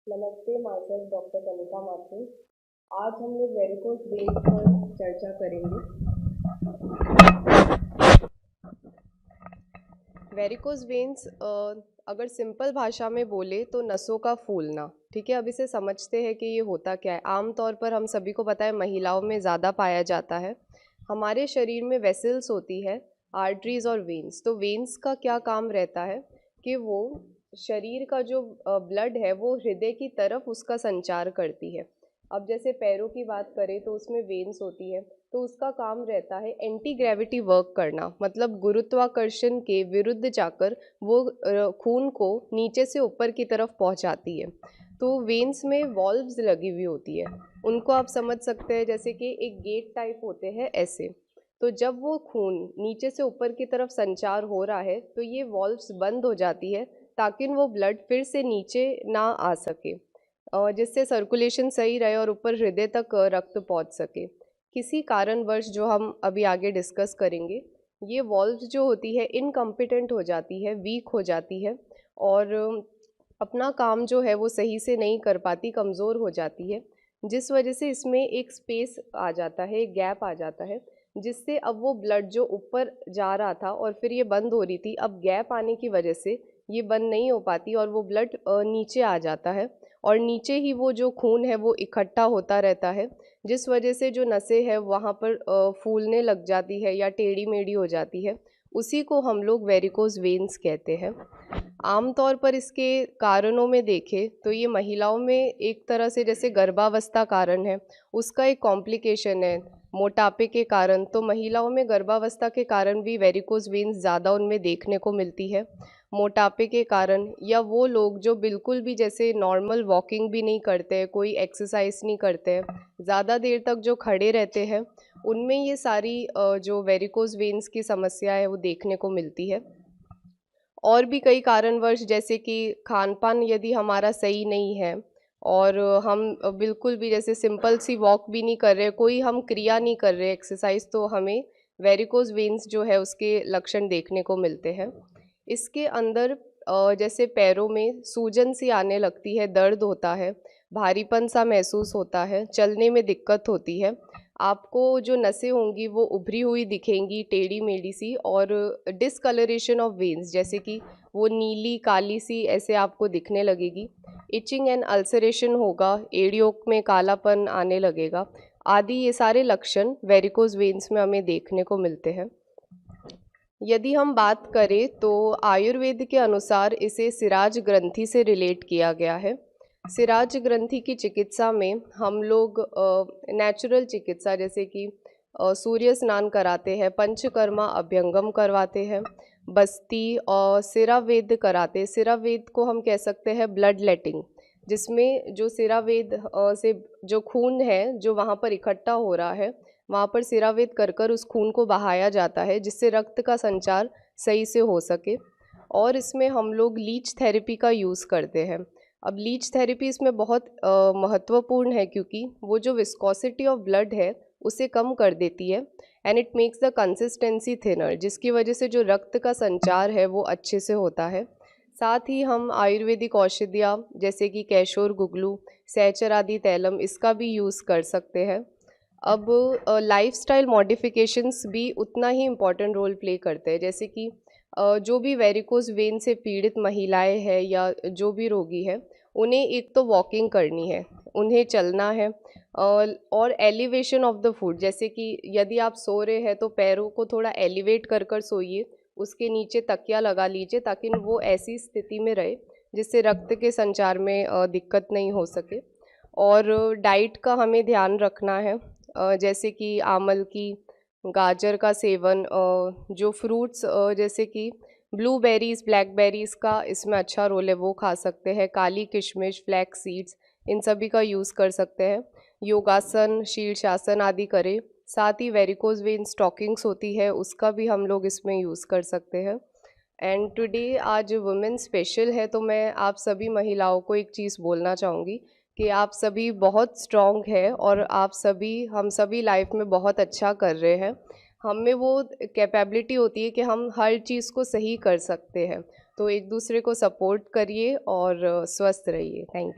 नमस्ते, master doctor Kanika Mathur. आज हम लोग वेरिकोस वेन्स पर चर्चा करेंगे। वेरिकोस वेन्स अगर सिंपल भाषा में बोले तो नसों का फूलना। ठीक है, अब इसे समझते हैं कि ये होता क्या है। आमतौर पर हम सभी को पता है महिलाओं में ज़्यादा पाया जाता है। हमारे शरीर में वेसल्स होती है, आर्टरीज और वेन्स। तो वेन्स का क्या काम रहता है कि वो शरीर का जो ब्लड है वो हृदय की तरफ उसका संचार करती है। अब जैसे पैरों की बात करें तो उसमें वेन्स होती है, तो उसका काम रहता है एंटी ग्रेविटी वर्क करना, मतलब गुरुत्वाकर्षण के विरुद्ध जाकर वो खून को नीचे से ऊपर की तरफ पहुंचाती है। तो वेन्स में वॉल्व्स लगी हुई होती है, उनको आप समझ सकते हैं जैसे कि एक गेट टाइप होते हैं ऐसे। तो जब वो खून नीचे से ऊपर की तरफ संचार हो रहा है तो ये वॉल्व्स बंद हो जाती है ताकि वो ब्लड फिर से नीचे ना आ सके, जिससे सर्कुलेशन सही रहे और ऊपर हृदय तक रक्त पहुंच सके। किसी कारणवश जो हम अभी आगे डिस्कस करेंगे, ये वॉल्व्स जो होती है इनकम्पिटेंट हो जाती है, वीक हो जाती है और अपना काम जो है वो सही से नहीं कर पाती, कमज़ोर हो जाती है, जिस वजह से इसमें एक स्पेस आ जाता है, एक गैप आ जाता है, जिससे अब वो ब्लड जो ऊपर जा रहा था और फिर ये बंद हो रही थी, अब गैप आने की वजह से ये बंद नहीं हो पाती और वो ब्लड नीचे आ जाता है और नीचे ही वो जो खून है वो इकट्ठा होता रहता है, जिस वजह से जो नसें हैं वहाँ पर फूलने लग जाती है या टेढ़ी मेढ़ी हो जाती है। उसी को हम लोग वेरिकोस वेन्स कहते हैं। आमतौर पर इसके कारणों में देखें तो ये महिलाओं में एक तरह से जैसे गर्भावस्था कारण है, उसका एक कॉम्प्लिकेशन है मोटापे के कारण। तो महिलाओं में गर्भावस्था के कारण भी वेरिकोस वेन्स ज़्यादा उनमें देखने को मिलती है, मोटापे के कारण, या वो लोग जो बिल्कुल भी जैसे नॉर्मल वॉकिंग भी नहीं करते हैं, कोई एक्सरसाइज नहीं करते हैं, ज़्यादा देर तक जो खड़े रहते हैं, उनमें ये सारी जो वेरिकोस वेन्स की समस्या है वो देखने को मिलती है। और भी कई कारणवश जैसे कि खान पान यदि हमारा सही नहीं है और हम बिल्कुल भी जैसे सिंपल सी वॉक भी नहीं कर रहे, कोई हम क्रिया नहीं कर रहे एक्सरसाइज, तो हमें वेरिकोस वेन्स जो है उसके लक्षण देखने को मिलते हैं। इसके अंदर जैसे पैरों में सूजन सी आने लगती है, दर्द होता है, भारीपन सा महसूस होता है, चलने में दिक्कत होती है, आपको जो नसें होंगी वो उभरी हुई दिखेंगी, टेढ़ी मेढ़ी सी, और डिसकलरेशन ऑफ वेन्स जैसे कि वो नीली काली सी ऐसे आपको दिखने लगेगी। इचिंग एंड अल्सरेशन होगा, एड़ियों में कालापन आने लगेगा आदि, ये सारे लक्षण वेरिकोस वेन्स में हमें देखने को मिलते हैं। यदि हम बात करें तो आयुर्वेद के अनुसार इसे सिराज ग्रंथि से रिलेट किया गया है। सिराज ग्रंथि की चिकित्सा में हम लोग नेचुरल चिकित्सा जैसे कि सूर्य स्नान कराते हैं, पंचकर्मा अभ्यंगम करवाते हैं, बस्ती और सिरावेद कराते। सिरावेद को हम कह सकते हैं ब्लड लेटिंग, जिसमें जो सिरावेद से जो खून है जो वहाँ पर इकट्ठा हो रहा है, वहाँ पर सिरावेद कर कर उस खून को बहाया जाता है, जिससे रक्त का संचार सही से हो सके। और इसमें हम लोग लीच थेरेपी का यूज़ करते हैं। अब लीच थेरेपी इसमें बहुत महत्वपूर्ण है, क्योंकि वो जो विस्कोसिटी ऑफ ब्लड है उसे कम कर देती है and it makes the consistency thinner, जिसकी वजह से जो रक्त का संचार है वो अच्छे से होता है। साथ ही हम आयुर्वेदिक औषधियाँ जैसे कि कैशोर गुगलू, सहचर आदि तैलम, इसका भी यूज़ कर सकते हैं। अब लाइफस्टाइल मॉडिफिकेशंस भी उतना ही इम्पॉर्टेंट रोल प्ले करते हैं, जैसे कि जो भी वेरिकोस वेन से पीड़ित महिलाएं हैं या जो भी रोगी है, उन्हें एक तो वॉकिंग करनी है, उन्हें चलना है, और एलिवेशन ऑफ द फुट, जैसे कि यदि आप सो रहे हैं तो पैरों को थोड़ा एलिवेट कर कर सोइए, उसके नीचे तकिया लगा लीजिए ताकि वो ऐसी स्थिति में रहे जिससे रक्त के संचार में दिक्कत नहीं हो सके। और डाइट का हमें ध्यान रखना है, जैसे कि आमल की, गाजर का सेवन, जो फ्रूट्स जैसे कि ब्लूबेरीज, ब्लैकबेरीज़ का इसमें अच्छा रोल है, वो खा सकते हैं, काली किशमिश, फ्लैक्स सीड्स, इन सभी का यूज़ कर सकते हैं। योगासन, शीर्षासन आदि करें। साथ ही वेरिकोज वेन स्टॉकिंग्स होती है, उसका भी हम लोग इसमें यूज़ कर सकते हैं। एंड टुडे आज वुमेन स्पेशल है, तो मैं आप सभी महिलाओं को एक चीज़ बोलना चाहूँगी कि आप सभी बहुत स्ट्रॉन्ग है और आप सभी, हम सभी लाइफ में बहुत अच्छा कर रहे हैं। हम में वो कैपेबिलिटी होती है कि हम हर चीज़ को सही कर सकते हैं। तो एक दूसरे को सपोर्ट करिए और स्वस्थ रहिए। Thank you.